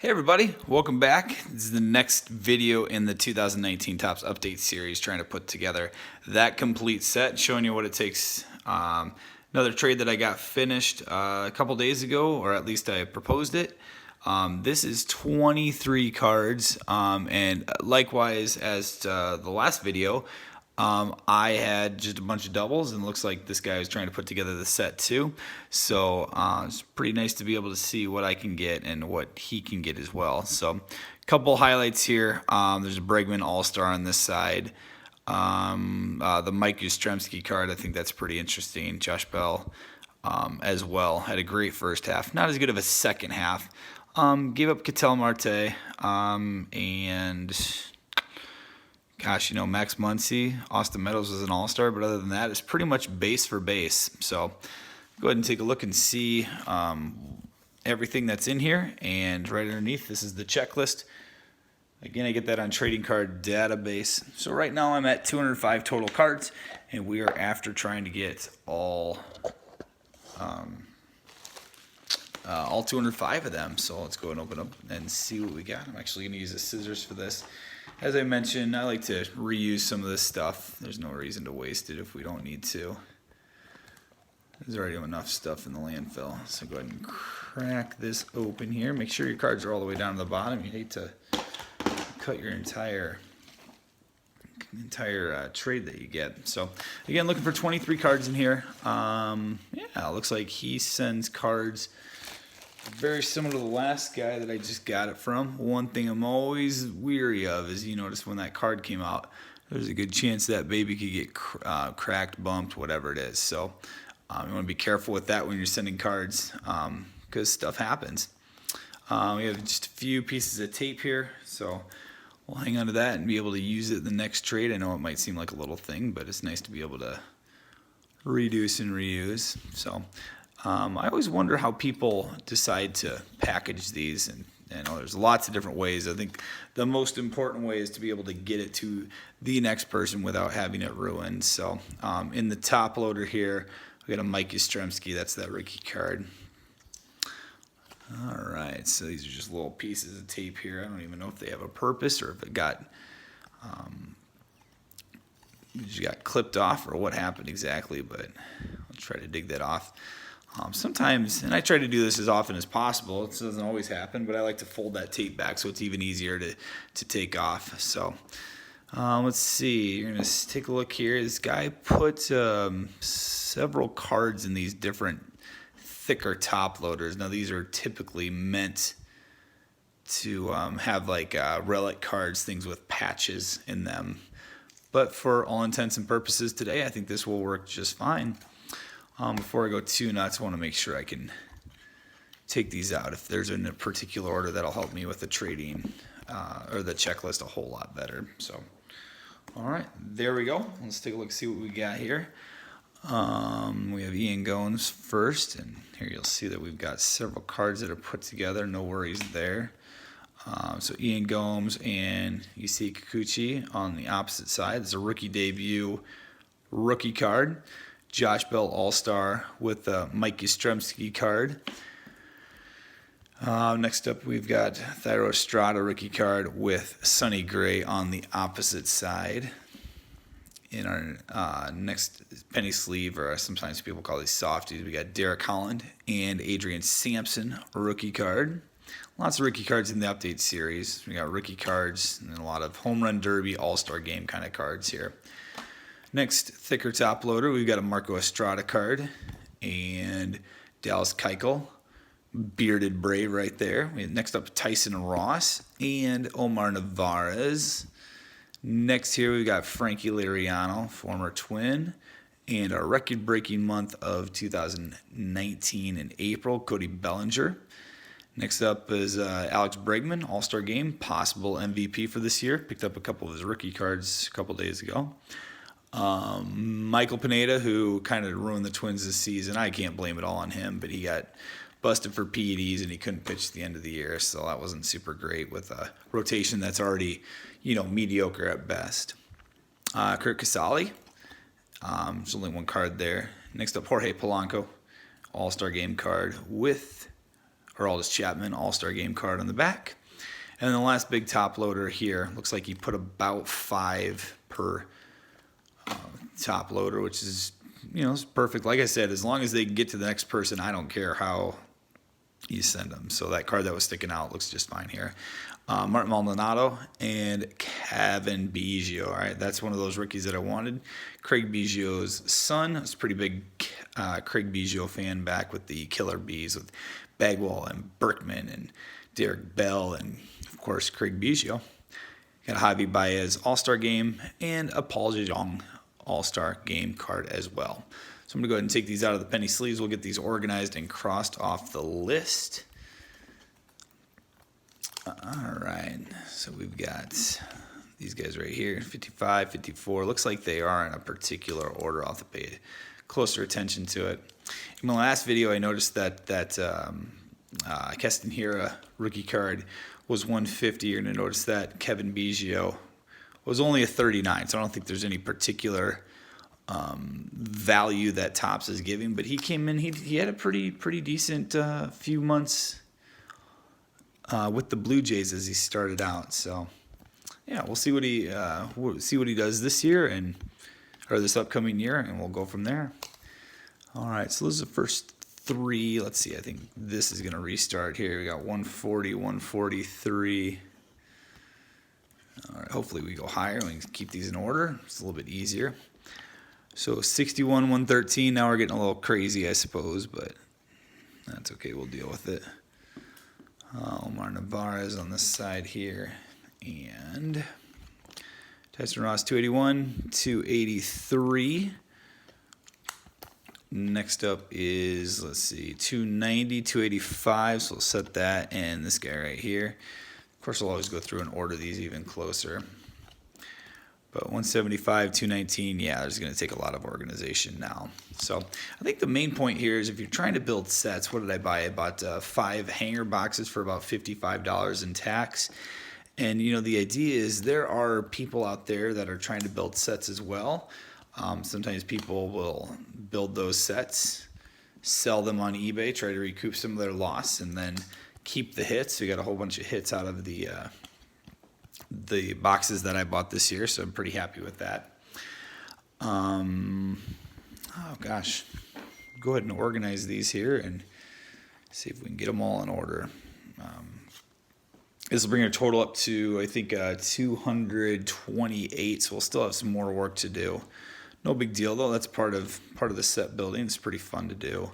Hey everybody, welcome back. This is the next video in the 2019 Topps Update series, trying to put together that complete set, showing you what it takes. Another trade that I got finished a couple days ago, or at least I proposed it. This is 23 cards, and likewise as the last video, I had just a bunch of doubles, and it looks like this guy was trying to put together the set too. So it's pretty nice to be able to see what I can get and what he can get as well. So a couple highlights here. There's a Bregman All-Star on this side. The Mike Yastrzemski card, I think that's pretty interesting. Josh Bell as well had a great first half. Not as good of a second half. Gave up Ketel Marte and... Gosh, Max Muncy, Austin Meadows was an all-star, but other than that, it's pretty much base for base. So go ahead and take a look and see everything that's in here. And right underneath, this is the checklist. Again, I get that on Trading Card Database. So right now I'm at 205 total cards, and we are after trying to get all 205 of them. So let's go and open up and see what we got. I'm actually going to use the scissors for this. As I mentioned, I like to reuse some of this stuff. There's no reason to waste it if we don't need to. There's already enough stuff in the landfill. So go ahead and crack this open here. Make sure your cards are all the way down to the bottom. You hate to cut your entire trade that you get. So again, looking for 23 cards in here. Yeah, it looks like he sends cards very similar to the last guy that I just got it from. One thing I'm always weary of is, you notice when that card came out, there's a good chance that baby could get cracked, bumped, whatever it is. So you want to be careful with that when you're sending cards, because stuff happens. We have just a few pieces of tape here, so we'll hang on to that and be able to use it in the next trade. I know it might seem like a little thing, but it's nice to be able to reduce and reuse. So I always wonder how people decide to package these, and there's lots of different ways. I think the most important way is to be able to get it to the next person without having it ruined. So in the top loader here, we got a Mike Yastrzemski. That's that rookie card. All right, so these are just little pieces of tape here. I don't even know if they have a purpose or if it just got clipped off or what happened exactly, but I'll try to dig that off. Sometimes, and I try to do this as often as possible, it doesn't always happen, but I like to fold that tape back so it's even easier to take off. So let's see, you're going to take a look here. This guy put several cards in these different thicker top loaders. Now these are typically meant to have like relic cards, things with patches in them. But for all intents and purposes today, I think this will work just fine. Before I go too nuts, I want to make sure I can take these out. If there's in a particular order, that'll help me with the trading or the checklist a whole lot better. So, all right, there we go. Let's take a look, see what we got here. We have Ian Gomes first, and here you'll see that we've got several cards that are put together. No worries there. So Ian Gomes and Yusei Kikuchi on the opposite side. It's a rookie debut rookie card. Josh Bell All-Star with the Mike Yastrzemski card. Next up, we've got Thairo Estrada rookie card with Sonny Gray on the opposite side. In our next penny sleeve, or sometimes people call these softies, we got Derek Holland and Adrian Sampson rookie card. Lots of rookie cards in the update series. We got rookie cards and a lot of home run derby, all-star game kind of cards here. Next, thicker top loader, we've got a Marco Estrada card and Dallas Keuchel, bearded Brave right there. Next up, Tyson Ross and Omar Narvaez. Next here, we've got Frankie Liriano, former Twin, and our record-breaking month of 2019 in April, Cody Bellinger. Next up is Alex Bregman, All-Star Game, possible MVP for this year. Picked up a couple of his rookie cards a couple days ago. Michael Pineda, who kind of ruined the Twins this season. I can't blame it all on him, but he got busted for PEDs and he couldn't pitch at the end of the year, so that wasn't super great with a rotation that's already, mediocre at best. Kurt Casale, there's only one card there. Next up, Jorge Polanco, All-Star Game card with Aroldis Chapman All-Star Game card on the back. And then the last big top loader here, looks like he put about 5 per top loader, which is, it's perfect. Like I said, as long as they can get to the next person, I don't care how you send them. So that card that was sticking out looks just fine here. Martin Maldonado and Cavan Biggio. All right, that's one of those rookies that I wanted. Craig Biggio's son. I was a pretty big Craig Biggio fan back with the Killer Bees with Bagwell and Berkman and Derek Bell and, of course, Craig Biggio. Got a Javi Baez All-Star Game and a Paul DeJong All-Star Game card as well. So I'm going to go ahead and take these out of the penny sleeves. We'll get these organized and crossed off the list. All right, so we've got these guys right here, 55, 54. Looks like they are in a particular order. I'll have to pay closer attention to it. In my last video, I noticed that Keston Hiura rookie card was 150. You're going to notice that Cavan Biggio was only a 39, so I don't think there's any particular value that Topps is giving. But he came in, he had a pretty decent few months with the Blue Jays as he started out. So yeah, we'll see what he does this year or this upcoming year, and we'll go from there. All right, so those are the first 3. Let's see. I think this is going to restart here. We got 140, 143. All right, hopefully we go higher and we can keep these in order. It's a little bit easier. So 61, 113. Now we're getting a little crazy, I suppose, but that's okay. We'll deal with it. Omar Narvaez on this side here. And Tyson Ross, 281, 283. Next up is, let's see, 290, 285. So we'll set that. And this guy right here. Of course, I'll always go through and order these even closer. But 175, 219, yeah, there's going to take a lot of organization now. So I think the main point here is if you're trying to build sets, what did I buy? I bought 5 hanger boxes for about $55 in tax. And, the idea is there are people out there that are trying to build sets as well. Sometimes people will build those sets, sell them on eBay, try to recoup some of their loss, and then keep the hits. We got a whole bunch of hits out of the boxes that I bought this year, so I'm pretty happy with that. Oh gosh, go ahead and organize these here and see if we can get them all in order. This will bring our total up to, I think, 228, so we'll still have some more work to do. No big deal though. That's part of the set building. It's pretty fun to do.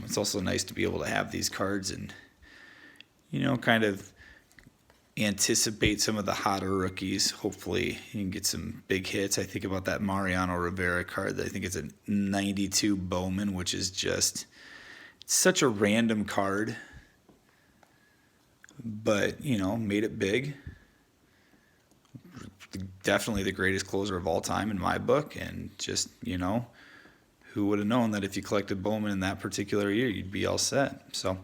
It's also nice to be able to have these cards and kind of anticipate some of the hotter rookies. Hopefully you can get some big hits. I think about that Mariano Rivera card. I think it's a 92 Bowman, which is just such a random card, but made it big. Definitely the greatest closer of all time in my book, and just who would have known that if you collected Bowman in that particular year, you'd be all set. So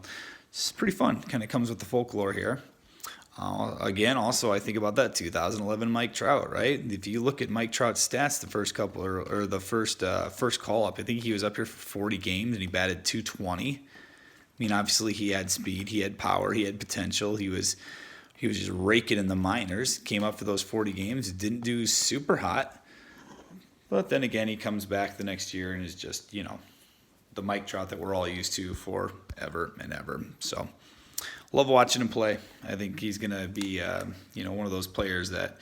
it's pretty fun. Kind of comes with the folklore here. Again, also, I think about that 2011 Mike Trout, right? If you look at Mike Trout's stats, the first couple or the first call up, I think he was up here for 40 games and he batted 220. I mean, obviously he had speed, he had power, he had potential. He was just raking in the minors. Came up for those 40 games, didn't do super hot, but then again, he comes back the next year and is just the Mike Trout that we're all used to forever and ever. So. Love watching him play. I think he's going to be, one of those players that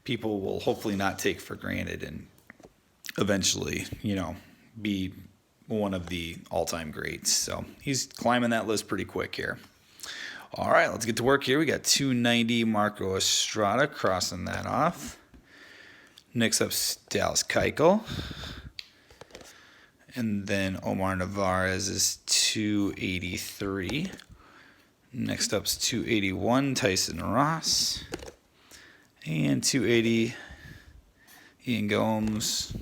people will hopefully not take for granted and eventually, be one of the all-time greats. So he's climbing that list pretty quick here. All right, let's get to work here. We got 290 Marco Estrada, crossing that off. Next up, Dallas Keuchel. And then Omar Narvaez is 283. Next up is 281, Tyson Ross. And 280, Ian Gomes.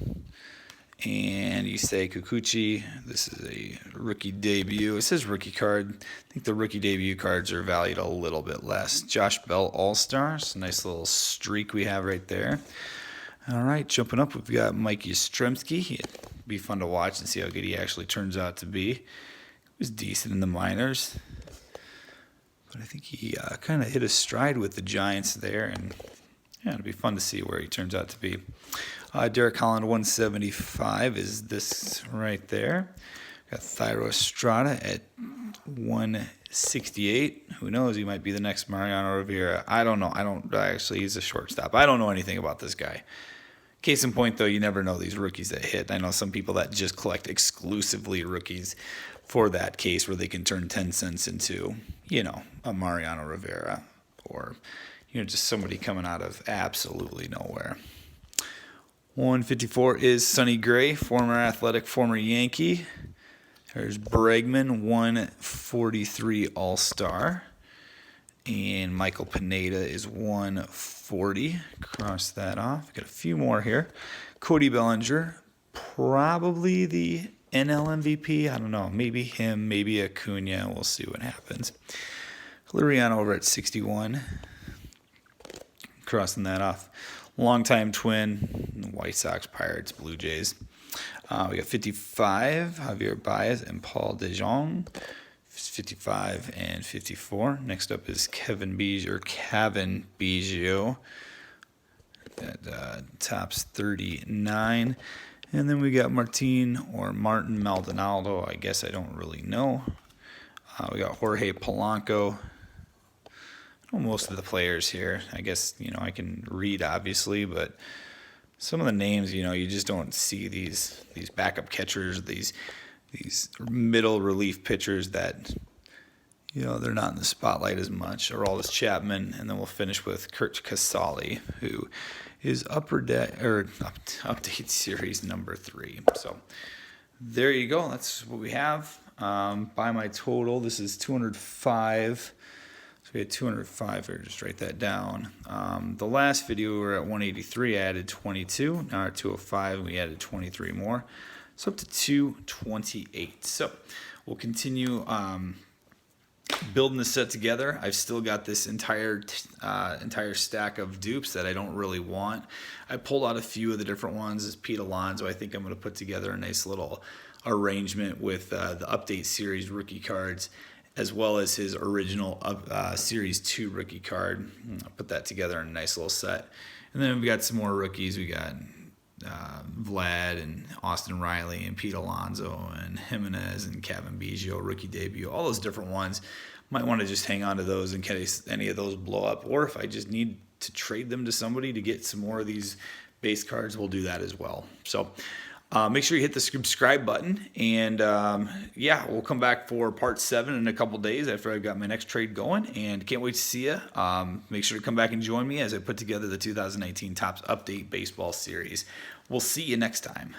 And Yusei Kikuchi. This is a rookie debut. It says rookie card. I think the rookie debut cards are valued a little bit less. Josh Bell All-Stars. Nice little streak we have right there. All right, jumping up, we've got Mike Yastrzemski. It'd be fun to watch and see how good he actually turns out to be. He was decent in the minors. But I think he kind of hit a stride with the Giants there, and yeah, it'll be fun to see where he turns out to be. Derek Holland 175 is this right there. Got Thairo Estrada at 168. Who knows? He might be the next Mariano Rivera. I don't know. Actually, he's a shortstop. I don't know anything about this guy. Case in point, though, you never know these rookies that hit. I know some people that just collect exclusively rookies for that case where they can turn 10 cents into, a Mariano Rivera or, just somebody coming out of absolutely nowhere. 154 is Sonny Gray, former Athletic, former Yankee. There's Bregman, 143 All-Star. And Michael Pineda is 140. Cross that off. Got a few more here. Cody Bellinger, probably the NL MVP. I don't know. Maybe him, maybe Acuna. We'll see what happens. Liriano over at 61. Crossing that off. Longtime twin, White Sox, Pirates, Blue Jays. We got 55, Javier Baez and Paul DeJong. 55 and 54. Next up is Kevin Biggio. That tops 39. And then we got Martin Maldonado. I guess I don't really know. We got Jorge Polanco. I know most of the players here. I guess, I can read, obviously, but some of the names, you just don't see these backup catchers, these middle relief pitchers that, they're not in the spotlight as much. Aroldis Chapman, and then we'll finish with Curt Casali, who is update series number 3. So there you go. That's what we have. By my total, this is 205. So we had 205 here. Just write that down. The last video we were at 183. I added 22. Now we're at 205. We added 23 more. So up to 228. So we'll continue building the set together. I've still got this entire stack of dupes that I don't really want. I pulled out a few of the different ones. As Pete Alonso, I think I'm going to put together a nice little arrangement with the update series rookie cards, as well as his original Series 2 rookie card. I'll put that together in a nice little set. And then we've got some more rookies. We got Vlad and Austin Riley and Pete Alonso and Jimenez and Kevin Biggio, rookie debut, all those different ones. Might want to just hang on to those in case any of those blow up, or if I just need to trade them to somebody to get some more of these base cards, we'll do that as well. So make sure you hit the subscribe button, and we'll come back for part 7 in a couple days after I've got my next trade going, and can't wait to see you. Make sure to come back and join me as I put together the 2019 Topps Update Baseball Series. We'll see you next time.